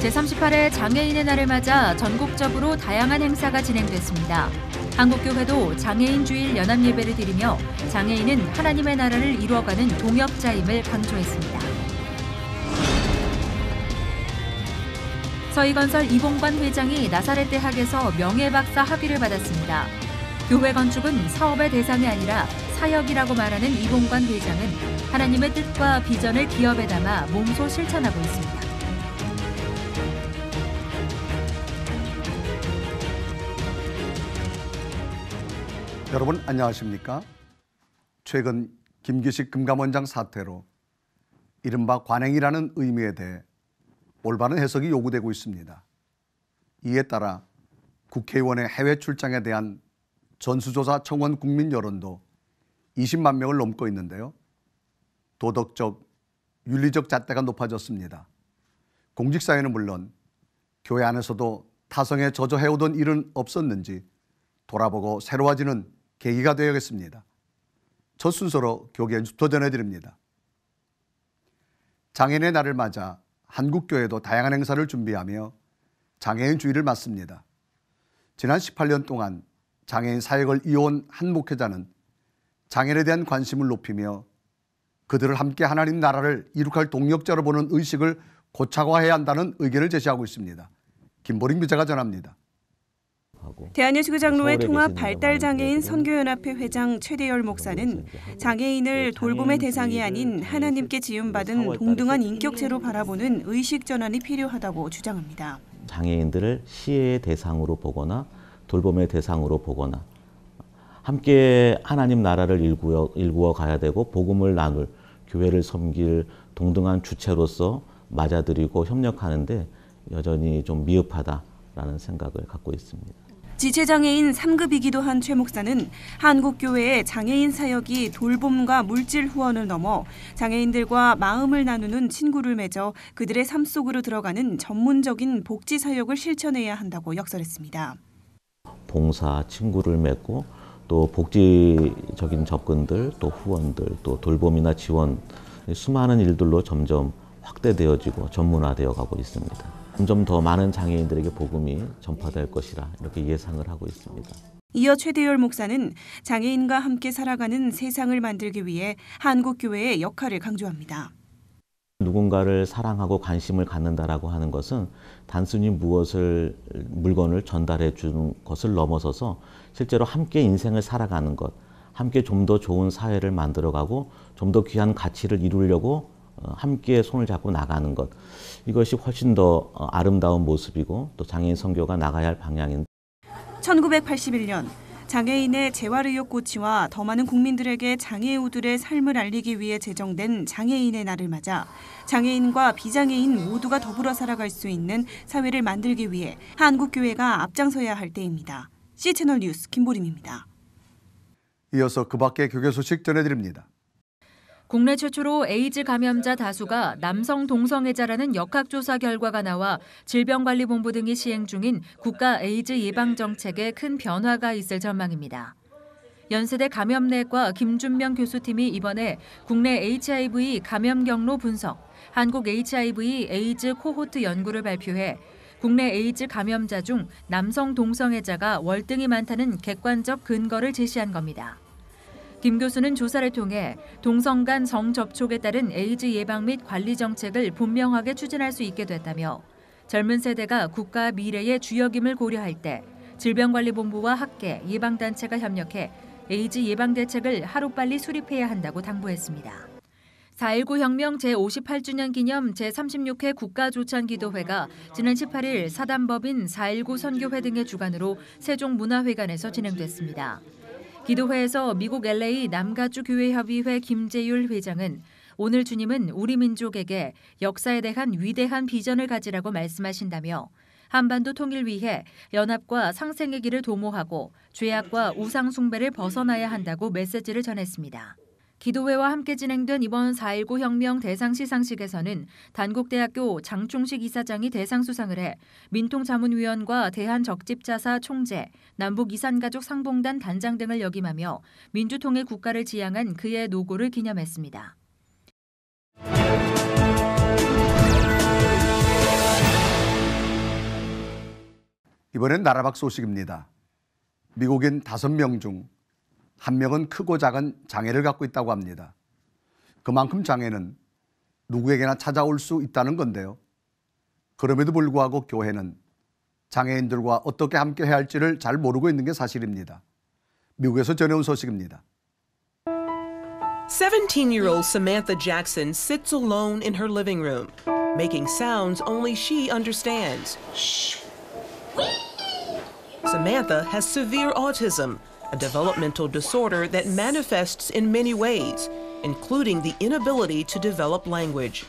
제38회 장애인의 날을 맞아 전국적으로 다양한 행사가 진행됐습니다. 한국교회도 장애인 주일 연합 예배를 드리며 장애인은 하나님의 나라를 이루어가는 동역자임을 강조했습니다. 서희건설 이봉관 회장이 나사렛 대학에서 명예박사 학위를 받았습니다. 교회 건축은 사업의 대상이 아니라 사역이라고 말하는 이봉관 회장은 하나님의 뜻과 비전을 기업에 담아 몸소 실천하고 있습니다. 여러분 안녕하십니까? 최근 김기식 금감원장 사태로 이른바 관행이라는 의미에 대해 올바른 해석이 요구되고 있습니다. 이에 따라 국회의원의 해외 출장에 대한 전수조사 청원 국민 여론도 20만 명을 넘고 있는데요. 도덕적, 윤리적 잣대가 높아졌습니다. 공직사회는 물론 교회 안에서도 타성에 저조해오던 일은 없었는지 돌아보고 새로워지는 계기가 되어야겠습니다. 첫 순서로 교계 뉴스부터 전해드립니다. 장애인의 날을 맞아 한국교회도 다양한 행사를 준비하며 장애인 주일을 맞습니다. 지난 18년 동안 장애인 사역을 이어온 한 목회자는 장애인에 대한 관심을 높이며 그들을 함께 하나님 나라를 이룩할 동력자로 보는 의식을 고착화해야 한다는 의견을 제시하고 있습니다. 김보림 기자가 전합니다. 대한예수교장로회 통합 발달장애인 선교연합회 회장 최대열 목사는 장애인을 돌봄의 대상이 아닌 하나님께 지음받은 동등한 인격체로 바라보는 의식 전환이 필요하다고 주장합니다. 장애인들을 시혜의 대상으로 보거나 돌봄의 대상으로 보거나 함께 하나님 나라를 일구어 가야 되고 복음을 나눌 교회를 섬길 동등한 주체로서 맞아들이고 협력하는데 여전히 좀 미흡하다라는 생각을 갖고 있습니다. 지체장애인 3급이기도 한 최 목사는 한국교회의 장애인 사역이 돌봄과 물질 후원을 넘어 장애인들과 마음을 나누는 친구를 맺어 그들의 삶 속으로 들어가는 전문적인 복지 사역을 실천해야 한다고 역설했습니다. 봉사, 친구를 맺고 또 복지적인 접근들, 또 후원들, 또 돌봄이나 지원, 수많은 일들로 점점 확대되어지고 전문화되어 가고 있습니다. 점점 더 많은 장애인들에게 복음이 전파될 것이라 이렇게 예상을 하고 있습니다. 이어 최대열 목사는 장애인과 함께 살아가는 세상을 만들기 위해 한국교회의 역할을 강조합니다. 누군가를 사랑하고 관심을 갖는다라고 하는 것은 단순히 물건을 전달해 주는 것을 넘어서서 실제로 함께 인생을 살아가는 것, 함께 좀 더 좋은 사회를 만들어가고 좀 더 귀한 가치를 이루려고 함께 손을 잡고 나가는 것, 이것이 훨씬 더 아름다운 모습이고 또 장애인 선교가 나가야 할 방향인. 1981년 장애인의 재활의욕 고취와 더 많은 국민들에게 장애우들의 삶을 알리기 위해 제정된 장애인의 날을 맞아 장애인과 비장애인 모두가 더불어 살아갈 수 있는 사회를 만들기 위해 한국교회가 앞장서야 할 때입니다. C채널 뉴스 김보림입니다. 이어서 그 밖의 교계 소식 전해드립니다. 국내 최초로 에이즈 감염자 다수가 남성 동성애자라는 역학조사 결과가 나와 질병관리본부 등이 시행 중인 국가 에이즈 예방정책에 큰 변화가 있을 전망입니다. 연세대 감염내과 김준명 교수팀이 이번에 국내 HIV 감염 경로 분석, 한국 HIV 에이즈 코호트 연구를 발표해 국내 에이즈 감염자 중 남성 동성애자가 월등히 많다는 객관적 근거를 제시한 겁니다. 김 교수는 조사를 통해 동성 간 성접촉에 따른 에이즈 예방 및 관리 정책을 분명하게 추진할 수 있게 됐다며 젊은 세대가 국가 미래의 주역임을 고려할 때 질병관리본부와 학계, 예방단체가 협력해 에이즈 예방 대책을 하루빨리 수립해야 한다고 당부했습니다. 4.19 혁명 제58주년 기념 제36회 국가조찬기도회가 지난 18일 사단법인 4.19 선교회 등의 주관으로 세종문화회관에서 진행됐습니다. 기도회에서 미국 LA 남가주교회협의회 김재율 회장은 오늘 주님은 우리 민족에게 역사에 대한 위대한 비전을 가지라고 말씀하신다며 한반도 통일 위해 연합과 상생의 길을 도모하고 죄악과 우상 숭배를 벗어나야 한다고 메시지를 전했습니다. 기도회와 함께 진행된 이번 4.19 혁명 대상 시상식에서는 단국대학교 장충식 이사장이 대상 수상을 해 민통자문위원과 대한적집자사 총재, 남북이산가족 상봉단 단장 등을 역임하며 민주통일 국가를 지향한 그의 노고를 기념했습니다. 이번엔 나라밖 소식입니다. 미국인 5명 중 1명은 크고 작은 장애를 갖고 있다고 합니다. 그만큼 장애는 누구에게나 찾아올 수 있다는 건데요. 그럼에도 불구하고 교회는 장애인들과 어떻게 함께 해야 할지를 잘 모르고 있는 게 사실입니다. 미국에서 전해온 소식입니다. 17-year-old Samantha Jackson sits alone in her living room, making sounds only she understands. Samantha has severe autism, a developmental disorder that manifests in many ways, including the inability to develop language.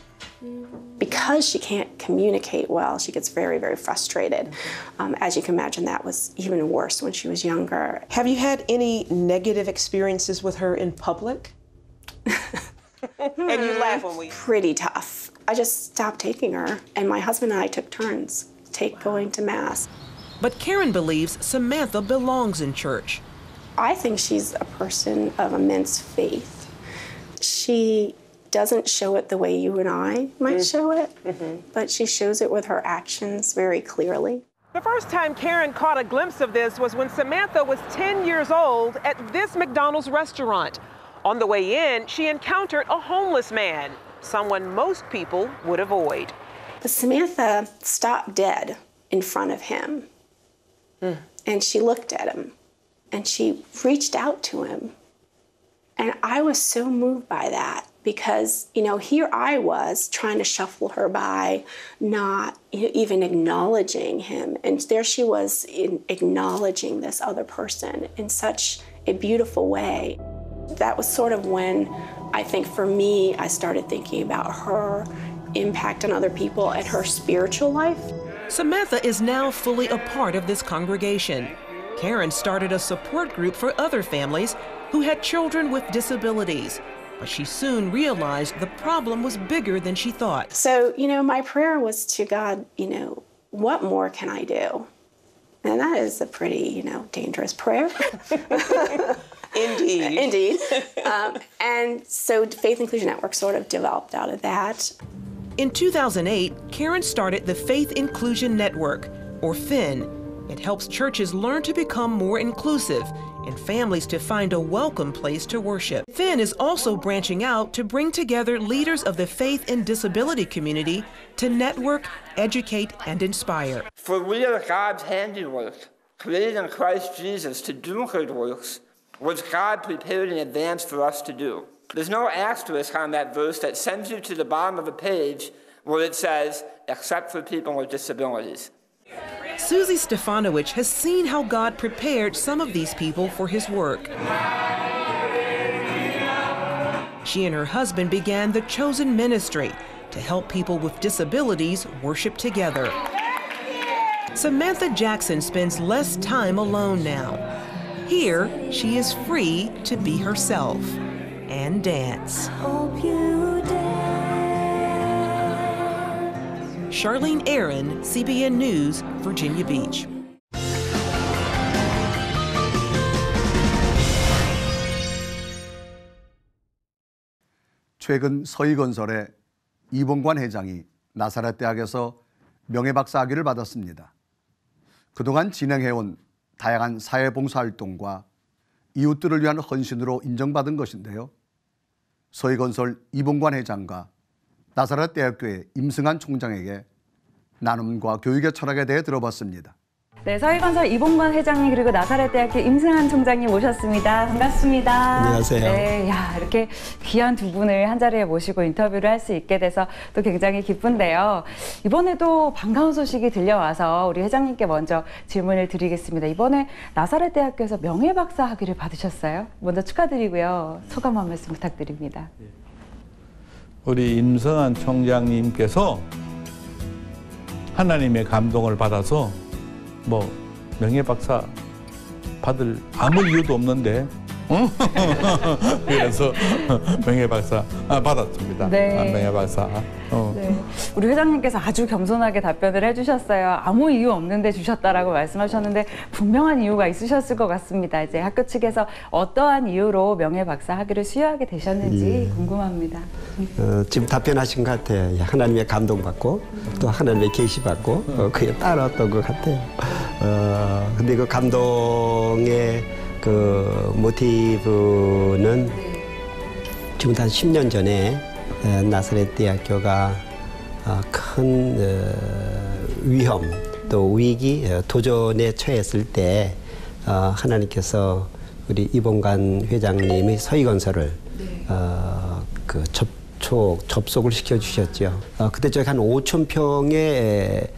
Because she can't communicate well, she gets very, very frustrated. As you can imagine, that was even worse when she was younger. Have you had any negative experiences with her in public? And you laugh when we... Pretty tough. I just stopped taking her, and my husband and I took turns going to Mass. But Karen believes Samantha belongs in church. I think she's a person of immense faith. She doesn't show it the way you and I might show it, but she shows it with her actions very clearly. The first time Karen caught a glimpse of this was when Samantha was 10 years old at this McDonald's restaurant. On the way in, she encountered a homeless man, someone most people would avoid. But Samantha stopped dead in front of him, and she looked at him, and she reached out to him. And I was so moved by that because, you know, here I was trying to shuffle her by, not even acknowledging him. And there she was acknowledging this other person in such a beautiful way. That was sort of when I think for me, I started thinking about her impact on other people and her spiritual life. Samantha is now fully a part of this congregation. Karen started a support group for other families who had children with disabilities, but she soon realized the problem was bigger than she thought. So, you know, my prayer was to God, you know, what more can I do? And that is a pretty, you know, dangerous prayer. Indeed. Indeed. And so Faith Inclusion Network sort of developed out of that. In 2008, Karen started the Faith Inclusion Network, or FIN. It helps churches learn to become more inclusive and families to find a welcome place to worship. FIN is also branching out to bring together leaders of the faith and disability community to network, educate, and inspire. For we are God's handiwork, created in Christ Jesus to do good works, which God prepared in advance for us to do. There's no asterisk on that verse that sends you to the bottom of the page where it says, except for people with disabilities. Susie Stefanowicz has seen how God prepared some of these people for his work. She and her husband began the Chosen Ministry to help people with disabilities worship together. Samantha Jackson spends less time alone now. Here, she is free to be herself and dance. Charlene Aaron, CBN News, Virginia Beach. 최근 서희건설의 이봉관 회장이 나사렛 대학에서 명예박사학위를 받았습니다. 그동안 진행해온 다양한 사회봉사활동과 이웃들을 위한 헌신으로 인정받은 것인데요. 서희건설 이봉관 회장과 나사렛 대학교의 임승환 총장에게 나눔과 교육의 철학에 대해 들어봤습니다. 네, 서희건설 이봉관 회장님 그리고 나사렛대학교 임승환 총장님 모셨습니다. 반갑습니다. 안녕하세요. 네, 야, 이렇게 귀한 두 분을 한자리에 모시고 인터뷰를 할 수 있게 돼서 또 굉장히 기쁜데요. 이번에도 반가운 소식이 들려와서 우리 회장님께 먼저 질문을 드리겠습니다. 이번에 나사렛대학교에서 명예박사 학위를 받으셨어요. 먼저 축하드리고요. 소감 한 말씀 부탁드립니다. 우리 임승환 총장님께서 하나님의 감동을 받아서 뭐 명예박사 받을 아무 이유도 없는데 그래서 명예박사 받았습니다. 네. 명예박사. 네. 우리 회장님께서 아주 겸손하게 답변을 해주셨어요. 아무 이유 없는데 주셨다라고 말씀하셨는데 분명한 이유가 있으셨을 것 같습니다. 이제 학교 측에서 어떠한 이유로 명예박사 학위를 수여하게 되셨는지 궁금합니다. 지금 답변하신 것 같아요. 하나님의 감동받고 또 하나님의 계시받고 그게 따라왔던 것 같아요. 근데 그 감동의 그 모티브는 지금 한 10년 전에 나사렛 대학교가 큰 위험 또 위기 도전에 처했을 때 하나님께서 우리 이봉관 회장님의 서희건설을 그 접속을 시켜주셨죠. 그때 저희 한 5,000평의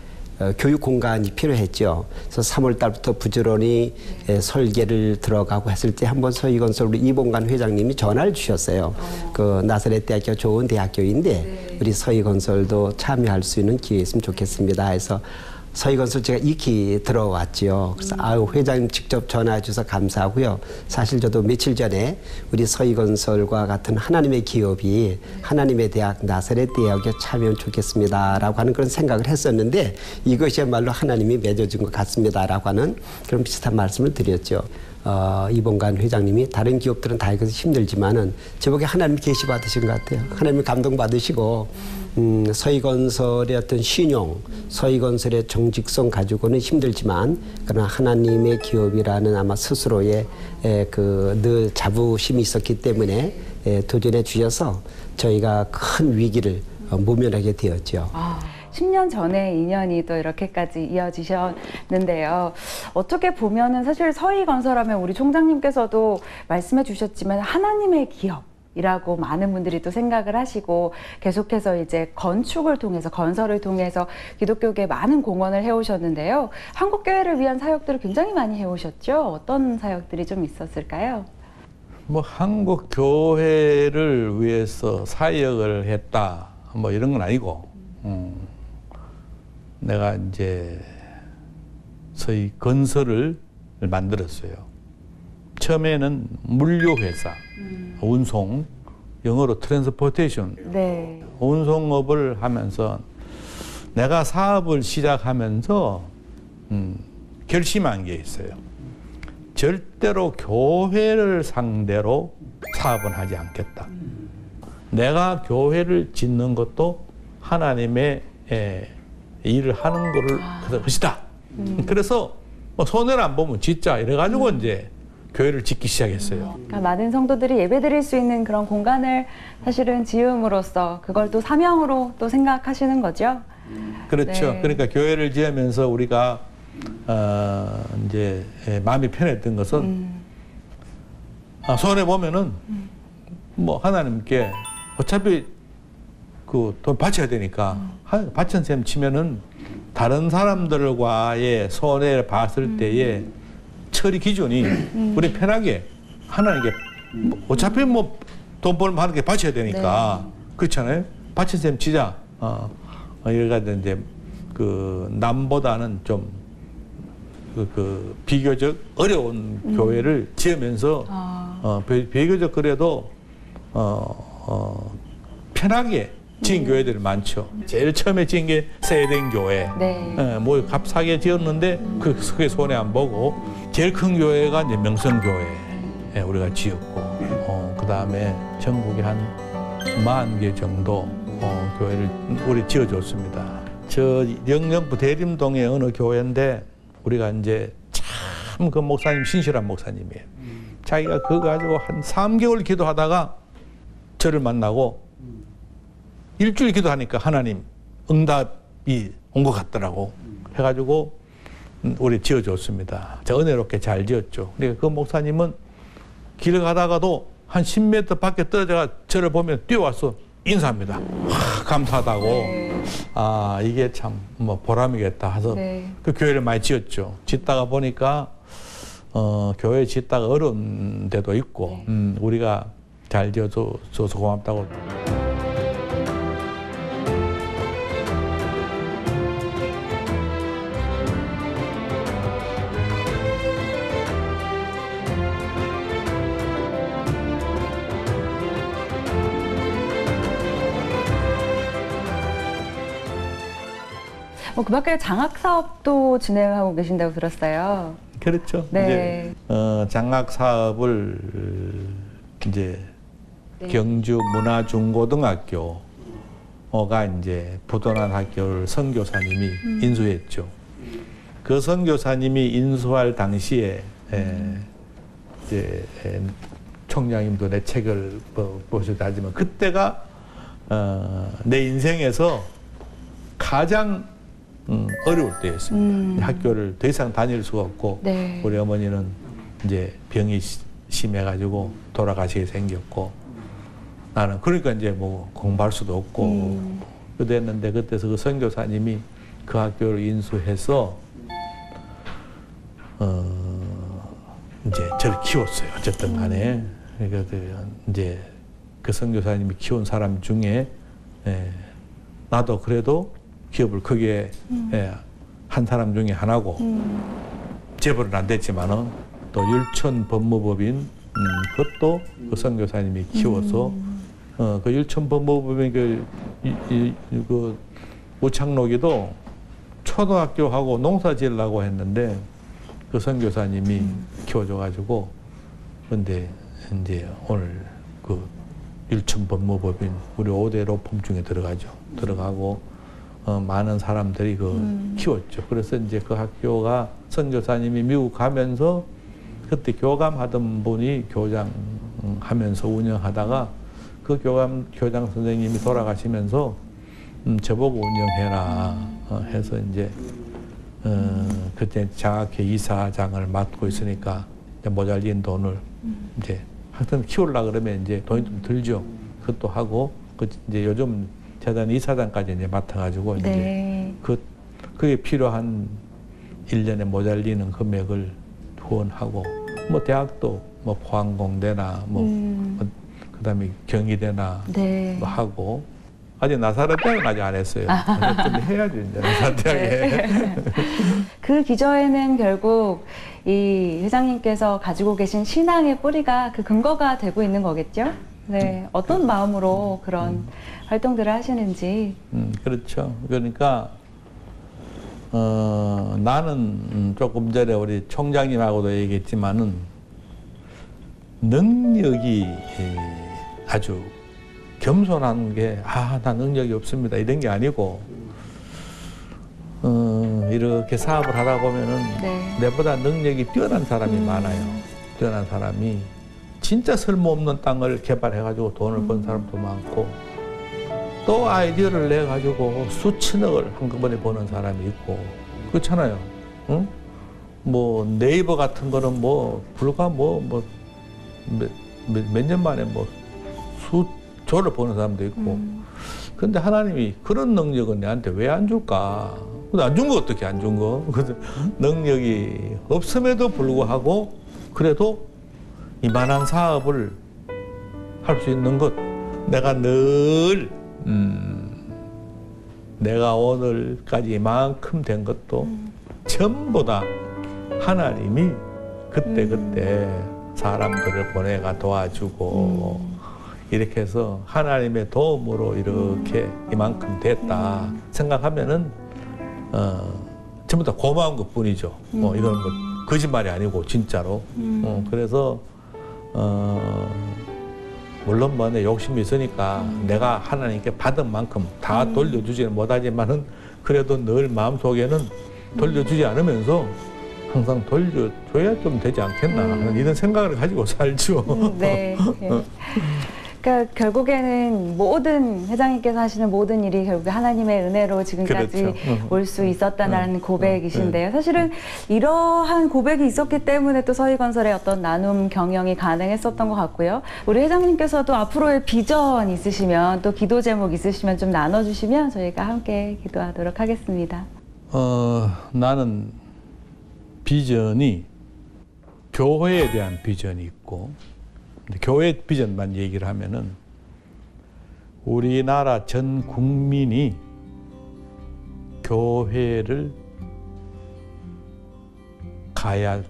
교육 공간이 필요했죠. 그래서 3월 달부터 부지런히 설계를 들어가고 했을 때 한번 서희건설 우리 이봉관 회장님이 전화를 주셨어요. 그 나사렛 대학교 좋은 대학교인데 우리 서희건설도 참여할 수 있는 기회 있으면 좋겠습니다. 해서 서희건설 제가 익히 들어왔지요. 그래서 아유 회장님 직접 전화해 주셔서 감사하고요. 사실 저도 며칠 전에 우리 서희건설과 같은 하나님의 기업이 하나님의 대학 나사렛 대학에 참여하면 좋겠습니다라고 하는 그런 생각을 했었는데 이것이야말로 하나님이 맺어준 것 같습니다라고 하는 그런 비슷한 말씀을 드렸죠. 이봉관 회장님이 다른 기업들은 다 이것이 힘들지만은 저보게 하나님 계시 받으신 것 같아요. 하나님 감동 받으시고 서희건설의 어떤 신용, 서희건설의 정직성 가지고는 힘들지만 그러나 하나님의 기업이라는 아마 스스로의 그 늘 자부심이 있었기 때문에 도전해 주셔서 저희가 큰 위기를 모면하게 되었죠. 10년 전에 인연이 또 이렇게까지 이어지셨는데요. 어떻게 보면은 사실 서희건설하면 우리 총장님께서도 말씀해 주셨지만 하나님의 기업이라고 많은 분들이 또 생각을 하시고 계속해서 이제 건축을 통해서 건설을 통해서 기독교계에 많은 공헌을 해오셨는데요. 한국교회를 위한 사역들을 굉장히 많이 해오셨죠. 어떤 사역들이 좀 있었을까요? 뭐 한국 교회를 위해서 사역을 했다 뭐 이런 건 아니고 내가 이제 서희 건설을 만들었어요. 처음에는 물류회사, 운송, 영어로 트랜스포테이션, 네. 운송업을 하면서 내가 사업을 시작하면서 결심한 게 있어요. 절대로 교회를 상대로 사업은 하지 않겠다. 내가 교회를 짓는 것도 하나님의 일을 하는 거를 것이다. 그래서 뭐 손해를 안 보면 짓자 이래가지고 이제 교회를 짓기 시작했어요. 그러니까 많은 성도들이 예배드릴 수 있는 그런 공간을 사실은 지음으로써 그걸 또 사명으로 또 생각하시는 거죠. 그렇죠. 네. 그러니까 교회를 지으면서 우리가 이제 마음이 편했던 것은 손해 보면은 뭐 하나님께 어차피 그 돈 바쳐야 되니까 바친 셈 치면은 다른 사람들과의 손해를 봤을 때의 처리 기준이 우리 편하게 하나님께 어차피 뭐 돈 벌면 하나님께 바쳐야 되니까 네. 그렇잖아요. 바친 셈 치자. 이래가지고 이제 그 남보다는 좀 그 비교적 어려운 교회를 지으면서 비교적 그래도 편하게 지은 교회들이 많죠. 제일 처음에 지은 게 세덴 교회. 네. 뭐 값싸게 지었는데 그게 손해 안 보고 제일 큰 교회가 이제 명성교회 우리가 지었고 그 다음에 전국에 한 40개 정도 교회를 우리 지어줬습니다. 저 영등포 대림동의 어느 교회인데 우리가 이제 참 그 목사님 신실한 목사님이에요. 자기가 그거 가지고 한 3개월 기도하다가 저를 만나고 일주일 기도하니까 하나님 응답이 온 것 같더라고 해가지고 우리 지어줬습니다. 저 은혜롭게 잘 지었죠. 그러니까 그 목사님은 길 가다가도 한 10m 밖에 떨어져가 저를 보면 뛰어와서 인사합니다. 감사하다고. 네. 아 이게 참 뭐 보람이겠다 해서 네. 그 교회를 많이 지었죠. 짓다가 보니까 교회 짓다가 어려운 데도 있고 우리가 잘 지어줘서 고맙다고. 그 밖에 장학 사업도 진행하고 계신다고 들었어요. 그렇죠. 네. 이제 장학 사업을 이제 네. 경주 문화중고등학교가 이제 부도난 학교를 선교사님이 인수했죠. 그 선교사님이 인수할 당시에 이제 총장님도 내 책을 보셔도 알지만 그때가 내 인생에서 가장 어려울 때였습니다. 학교를 더 이상 다닐 수가 없고 네. 우리 어머니는 이제 병이 심해가지고 돌아가시게 생겼고 나는 그러니까 이제 뭐 공부할 수도 없고 그랬는데 그때서 그 선교사님이 그 학교를 인수해서 이제 저를 키웠어요. 어쨌든 간에 그러니까 이제 그 선교사님이 키운 사람 중에 나도 그래도 기업을 크게 한 사람 중에 하나고 재벌은 안 됐지만은 또 율촌 법무법인 그것도 그 선교사님이 키워서 그 율촌 법무법인 그 우창록이도 초등학교하고 농사 지으려고 했는데 그 선교사님이 키워줘가지고 근데 이제 오늘 그 율촌 법무법인 우리 5대 로펌 중에 들어가죠. 들어가고 많은 사람들이 그 키웠죠. 그래서 이제 그 학교가 선교사님이 미국 가면서 그때 교감하던 분이 교장 하면서 운영하다가 그 교장 선생님이 돌아가시면서 저보고 운영해라 해서 이제 그때 장학회 이사장을 맡고 있으니까 이제 모자린 돈을 이제 하여튼 키우려고 그러면 이제 돈이 좀 들죠. 그것도 하고 그 이제 요즘 재단 이사장까지 이제 맡아가지고 네. 이제 그게 필요한 1년에 모자리는 금액을 후원하고 뭐 대학도 뭐 포항공대나 뭐 그다음에 경희대나 네. 뭐 하고 아직 나사렛 대학은 아직 안 했어요. 좀 해야죠 이제 나사렛 대학에. 네. 그 기저에는 결국 이 회장님께서 가지고 계신 신앙의 뿌리가 그 근거가 되고 있는 거겠죠? 네, 어떤 마음으로 그런 활동들을 하시는지. 그렇죠. 그러니까 나는 조금 전에 우리 총장님하고도 얘기했지만은 능력이 아주 겸손한 게 나 능력이 없습니다 이런 게 아니고 이렇게 사업을 하다 보면은 네. 내보다 능력이 뛰어난 사람이 많아요. 뛰어난 사람이 진짜 쓸모없는 땅을 개발해가지고 돈을 번 사람도 많고 또 아이디어를 내가지고 수천억을 한꺼번에 버는 사람이 있고 그렇잖아요. 응? 뭐 네이버 같은 거는 뭐 불과 몇 년 만에 뭐 수조를 버는 사람도 있고 근데 하나님이 그런 능력은 내한테 왜 안 줄까? 근데 안 준 거 어떻게 안 준 거? 그래서 능력이 없음에도 불구하고 그래도 이만한 사업을 할 수 있는 것 내가 늘 내가 오늘까지 이만큼 된 것도 전부 다 하나님이 그때 사람들을 보내가 도와주고 이렇게 해서 하나님의 도움으로 이렇게 이만큼 됐다 생각하면은 전부 다 고마운 것 뿐이죠. 이건 뭐 거짓말이 아니고 진짜로. 그래서 물론 뭐 내 욕심이 있으니까 내가 하나님께 받은 만큼 다 돌려주지는 못하지만은 그래도 늘 마음속에는 돌려주지 않으면서 항상 돌려줘야 좀 되지 않겠나 하는 이런 생각을 가지고 살죠. 네. 그러니까 결국에는 모든 회장님께서 하시는 모든 일이 결국에 하나님의 은혜로 지금까지 그렇죠. 올 수 있었다는 고백이신데요. 사실은 이러한 고백이 있었기 때문에 또 서희건설의 어떤 나눔 경영이 가능했었던 것 같고요. 우리 회장님께서도 앞으로의 비전 있으시면 또 기도 제목 있으시면 좀 나눠주시면 저희가 함께 기도하도록 하겠습니다. 나는 비전이 교회에 대한 비전이 있고 교회 비전만 얘기를 하면은 우리나라 전 국민이 교회를 갈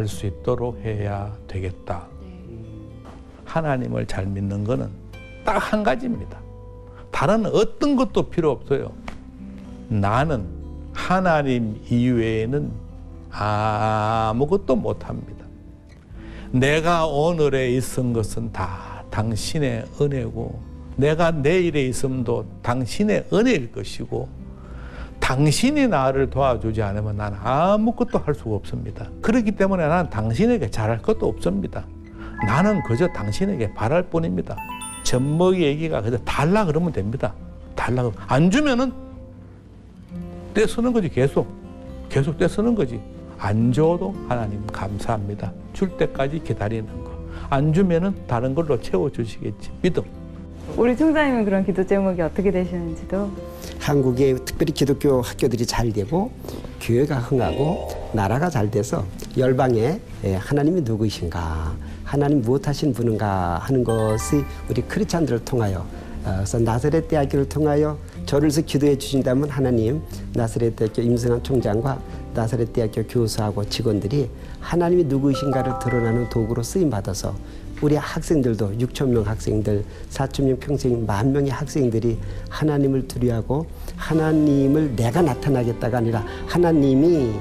수 있도록 해야 되겠다. 하나님을 잘 믿는 거는 딱 한 가지입니다. 다른 어떤 것도 필요 없어요. 나는 하나님 이외에는 아무것도 못합니다. 내가 오늘에 있은 것은 다 당신의 은혜고 내가 내일에 있음도 당신의 은혜일 것이고 당신이 나를 도와주지 않으면 난 아무것도 할 수가 없습니다. 그렇기 때문에 나는 당신에게 잘할 것도 없습니다. 나는 그저 당신에게 바랄 뿐입니다. 젖먹이 얘기가 그저 달라 그러면 됩니다. 달라. 안 주면은 떼쓰는 거지. 계속 떼쓰는 거지. 안 줘도 하나님 감사합니다. 줄 때까지 기다리는 거. 안 주면은 다른 걸로 채워주시겠지. 믿음. 우리 총장님은 그런 기도 제목이 어떻게 되시는지도. 한국에 특별히 기독교 학교들이 잘 되고 교회가 흥하고 나라가 잘 돼서 열방에 하나님이 누구이신가, 하나님 무엇하신 분인가 하는 것이 우리 크리스찬들을 통하여, 그래서 나사렛 대학교를 통하여 저를 기도해 주신다면 하나님, 나사렛 대학교 임승환 총장과 나사렛 대학교 교수하고 직원들이 하나님이 누구이신가를 드러나는 도구로 쓰임 받아서 우리 학생들도 6천 명 학생들, 4천 명 평생 10,000명의 학생들이 하나님을 두려워하고 하나님을 내가 나타나겠다가 아니라 하나님이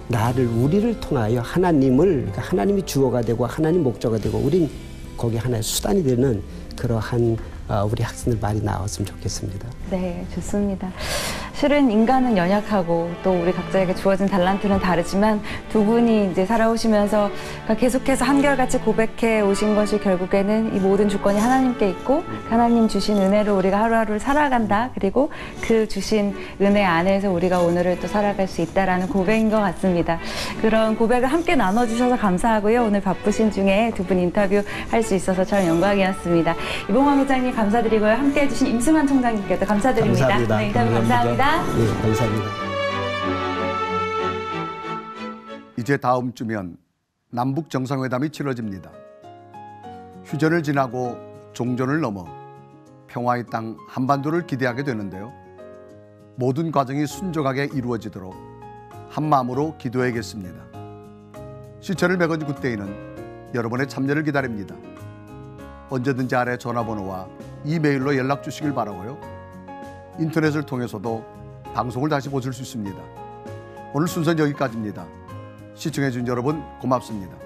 나를, 우리를 통하여 하나님을, 하나님이 주어가 되고 하나님 목적가 되고 우린 거기 하나의 수단이 되는 그러한 우리 학생들 많이 나왔으면 좋겠습니다. 네, 좋습니다. 실은 인간은 연약하고 또 우리 각자에게 주어진 달란트는 다르지만 두 분이 이제 살아오시면서 계속해서 한결같이 고백해 오신 것이 결국에는 이 모든 주권이 하나님께 있고 하나님 주신 은혜로 우리가 하루하루를 살아간다. 그리고 그 주신 은혜 안에서 우리가 오늘을 또 살아갈 수 있다라는 고백인 것 같습니다. 그런 고백을 함께 나눠주셔서 감사하고요. 오늘 바쁘신 중에 두 분 인터뷰 할 수 있어서 참 영광이었습니다. 이봉황 회장님 감사드리고요. 함께 해주신 임승환 총장님께도 감사드립니다. 감사합니다. 네, 인터뷰 감사합니다. 네, 감사합니다. 이제 다음 주면 남북 정상회담이 치러집니다. 휴전을 지나고 종전을 넘어 평화의 땅 한반도를 기대하게 되는데요. 모든 과정이 순조하게 이루어지도록 한마음으로 기도해야겠습니다. 시청을 매건 그때에는 여러분의 참여를 기다립니다. 언제든지 아래 전화번호와 이메일로 연락 주시길 바라고요. 인터넷을 통해서도 방송을 다시 보실 수 있습니다. 오늘 순서는 여기까지입니다. 시청해 주신 여러분 고맙습니다.